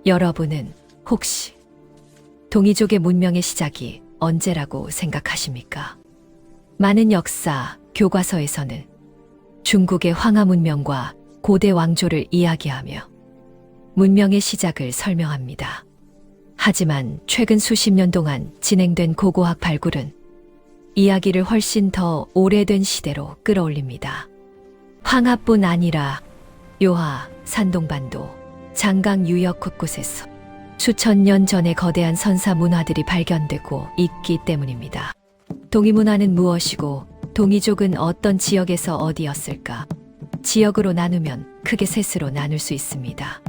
여러분은 혹시 동이족의 문명의 시작이 언제라고 생각하십니까? 많은 역사, 교과서에서는 중국의 황하 문명과 고대 왕조를 이야기하며 문명의 시작을 설명합니다. 하지만 최근 수십 년 동안 진행된 고고학 발굴은 이야기를 훨씬 더 오래된 시대로 끌어올립니다. 황하뿐 아니라 요하, 산동반도, 장강 유역 곳곳에서 수천 년 전의 거대한 선사 문화들이 발견되고 있기 때문입니다. 동이 문화는 무엇이고 동이족은 어떤 지역에서 어디였을까? 지역으로 나누면 크게 셋으로 나눌 수 있습니다.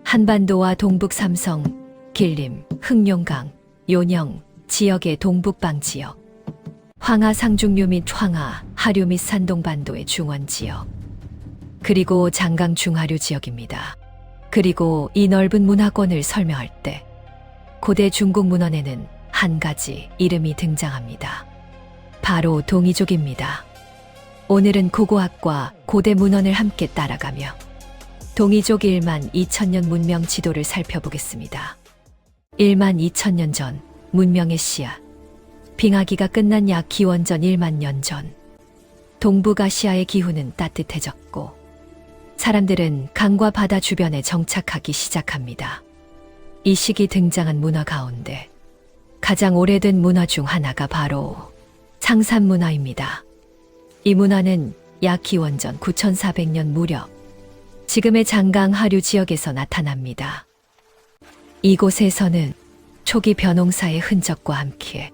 한반도와 동북 삼성, 길림, 흑룡강, 요령 지역의 동북방 지역, 황하 상중류 및 황하, 하류 및 산동반도의 중원 지역, 그리고 장강 중하류 지역입니다. 그리고 이 넓은 문화권을 설명할 때 고대 중국 문헌에는 한 가지 이름이 등장합니다. 바로 동이족입니다. 오늘은 고고학과 고대 문헌을 함께 따라가며 동이족 1만 2천년 문명 지도를 살펴보겠습니다. 1만 2천년 전 문명의 씨앗, 빙하기가 끝난 약 기원전 1만 년 전 동북아시아의 기후는 따뜻해졌고 사람들은 강과 바다 주변에 정착하기 시작합니다. 이 시기 등장한 문화 가운데 가장 오래된 문화 중 하나가 바로 상산 문화입니다. 이 문화는 약 기원전 9400년 무렵 지금의 장강 하류 지역에서 나타납니다. 이곳에서는 초기 벼농사의 흔적과 함께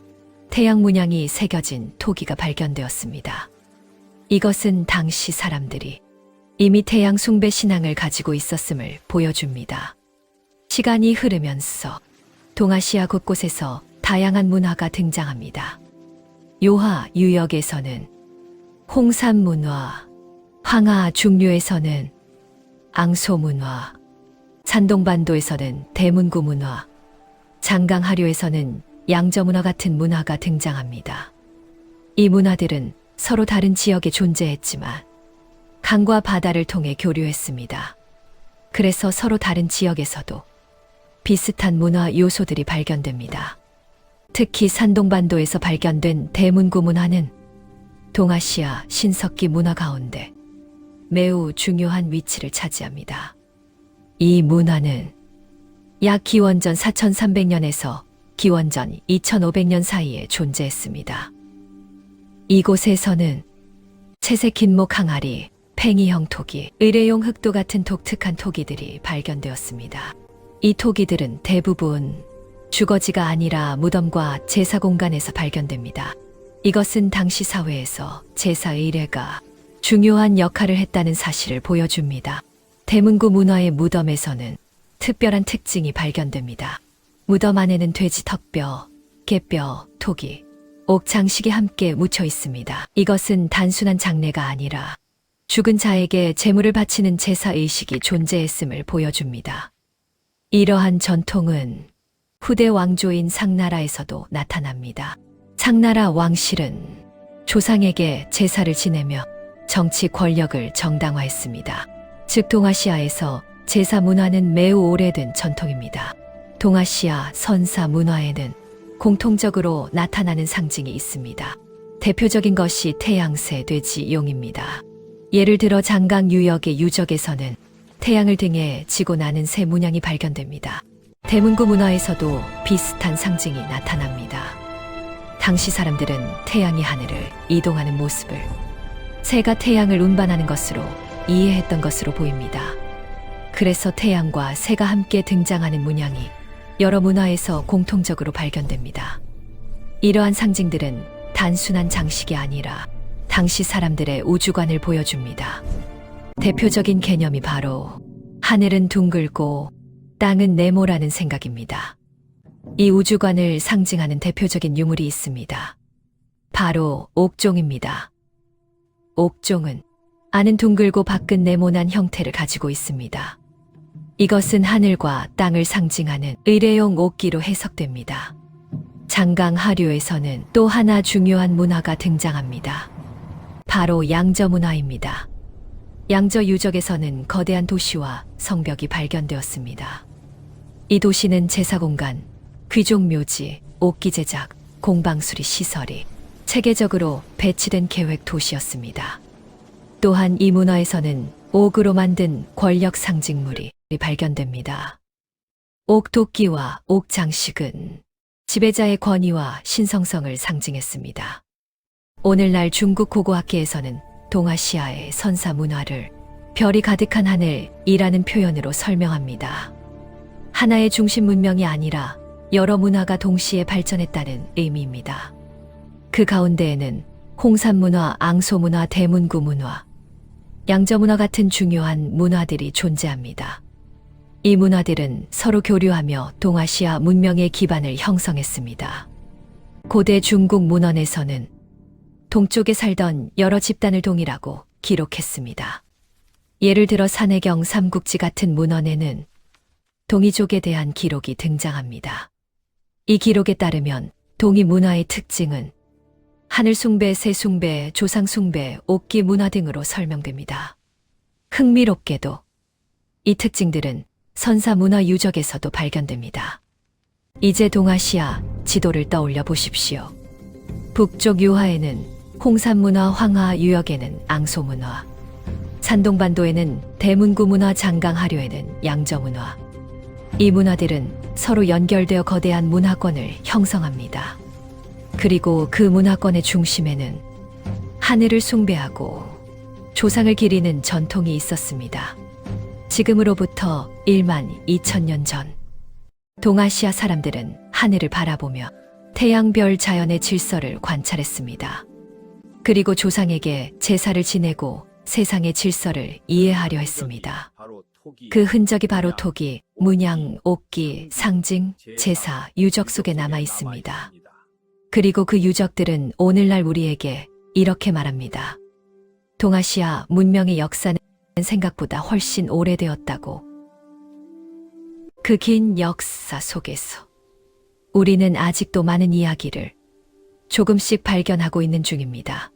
태양 문양이 새겨진 토기가 발견되었습니다. 이것은 당시 사람들이 이미 태양 숭배 신앙을 가지고 있었음을 보여줍니다. 시간이 흐르면서 동아시아 곳곳에서 다양한 문화가 등장합니다. 요하 유역에서는 홍산 문화, 황하 중류에서는 앙소 문화, 산동반도에서는 대문구 문화, 장강 하류에서는 양저 문화 같은 문화가 등장합니다. 이 문화들은 서로 다른 지역에 존재했지만 강과 바다를 통해 교류했습니다. 그래서 서로 다른 지역에서도 비슷한 문화 요소들이 발견됩니다. 특히 산동반도에서 발견된 대문구 문화는 동아시아 신석기 문화 가운데 매우 중요한 위치를 차지합니다. 이 문화는 약 기원전 4300년에서 기원전 2500년 사이에 존재했습니다. 이곳에서는 채색 긴목 항아리, 팽이형 토기, 의뢰용 흑도 같은 독특한 토기들이 발견되었습니다. 이 토기들은 대부분 주거지가 아니라 무덤과 제사 공간에서 발견됩니다. 이것은 당시 사회에서 제사 의례가 중요한 역할을 했다는 사실을 보여줍니다. 대문구 문화의 무덤에서는 특별한 특징이 발견됩니다. 무덤 안에는 돼지 턱뼈, 개뼈, 토기, 옥 장식이 함께 묻혀 있습니다. 이것은 단순한 장례가 아니라 죽은 자에게 제물을 바치는 제사 의식이 존재했음을 보여줍니다. 이러한 전통은 후대 왕조인 상나라에서도 나타납니다. 상나라 왕실은 조상에게 제사를 지내며 정치 권력을 정당화했습니다. 즉 동아시아에서 제사 문화는 매우 오래된 전통입니다. 동아시아 선사 문화에는 공통적으로 나타나는 상징이 있습니다. 대표적인 것이 태양새, 돼지, 용입니다. 예를 들어 장강 유역의 유적에서는 태양을 등에 지고 나는 새 문양이 발견됩니다. 대문구 문화에서도 비슷한 상징이 나타납니다. 당시 사람들은 태양이 하늘을 이동하는 모습을 새가 태양을 운반하는 것으로 이해했던 것으로 보입니다. 그래서 태양과 새가 함께 등장하는 문양이 여러 문화에서 공통적으로 발견됩니다. 이러한 상징들은 단순한 장식이 아니라 당시 사람들의 우주관을 보여줍니다. 대표적인 개념이 바로 하늘은 둥글고 땅은 네모라는 생각입니다. 이 우주관을 상징하는 대표적인 유물이 있습니다. 바로 옥종입니다. 옥종은 안은 둥글고 밖은 네모난 형태를 가지고 있습니다. 이것은 하늘과 땅을 상징하는 의례용 옥기로 해석됩니다. 장강 하류에서는 또 하나 중요한 문화가 등장합니다. 바로 양저 문화입니다. 양저 유적에서는 거대한 도시와 성벽이 발견되었습니다. 이 도시는 제사공간, 귀족묘지, 옥기 제작, 공방수리 시설이 체계적으로 배치된 계획 도시였습니다. 또한 이 문화에서는 옥으로 만든 권력 상징물이 발견됩니다. 옥도끼와 옥장식은 지배자의 권위와 신성성을 상징했습니다. 오늘날 중국 고고학계에서는 동아시아의 선사 문화를 별이 가득한 하늘이라는 표현으로 설명합니다. 하나의 중심 문명이 아니라 여러 문화가 동시에 발전했다는 의미입니다. 그 가운데에는 홍산 문화, 앙소 문화, 대문구 문화, 양저 문화 같은 중요한 문화들이 존재합니다. 이 문화들은 서로 교류하며 동아시아 문명의 기반을 형성했습니다. 고대 중국 문헌에서는 동쪽에 살던 여러 집단을 동이라고 기록했습니다. 예를 들어 산해경 삼국지 같은 문헌에는 동이족에 대한 기록이 등장합니다. 이 기록에 따르면 동이 문화의 특징은 하늘 숭배, 새 숭배, 조상 숭배, 옥기 문화 등으로 설명됩니다. 흥미롭게도 이 특징들은 선사 문화 유적에서도 발견됩니다. 이제 동아시아 지도를 떠올려 보십시오. 북쪽 유화에는 홍산 문화, 황하 유역에는 앙소 문화, 산동반도에는 대문구 문화, 장강하류에는 양저 문화. 이 문화들은 서로 연결되어 거대한 문화권을 형성합니다. 그리고 그 문화권의 중심에는 하늘을 숭배하고 조상을 기리는 전통이 있었습니다. 지금으로부터 1만 2천년 전, 동아시아 사람들은 하늘을 바라보며 태양별 자연의 질서를 관찰했습니다. 그리고 조상에게 제사를 지내고 세상의 질서를 이해하려 했습니다. 그 흔적이 바로 토기, 문양, 옥기, 상징, 제사, 유적 속에 남아 있습니다. 그리고 그 유적들은 오늘날 우리에게 이렇게 말합니다. 동아시아 문명의 역사는 생각보다 훨씬 오래되었다고. 그 긴 역사 속에서 우리는 아직도 많은 이야기를 조금씩 발견하고 있는 중입니다.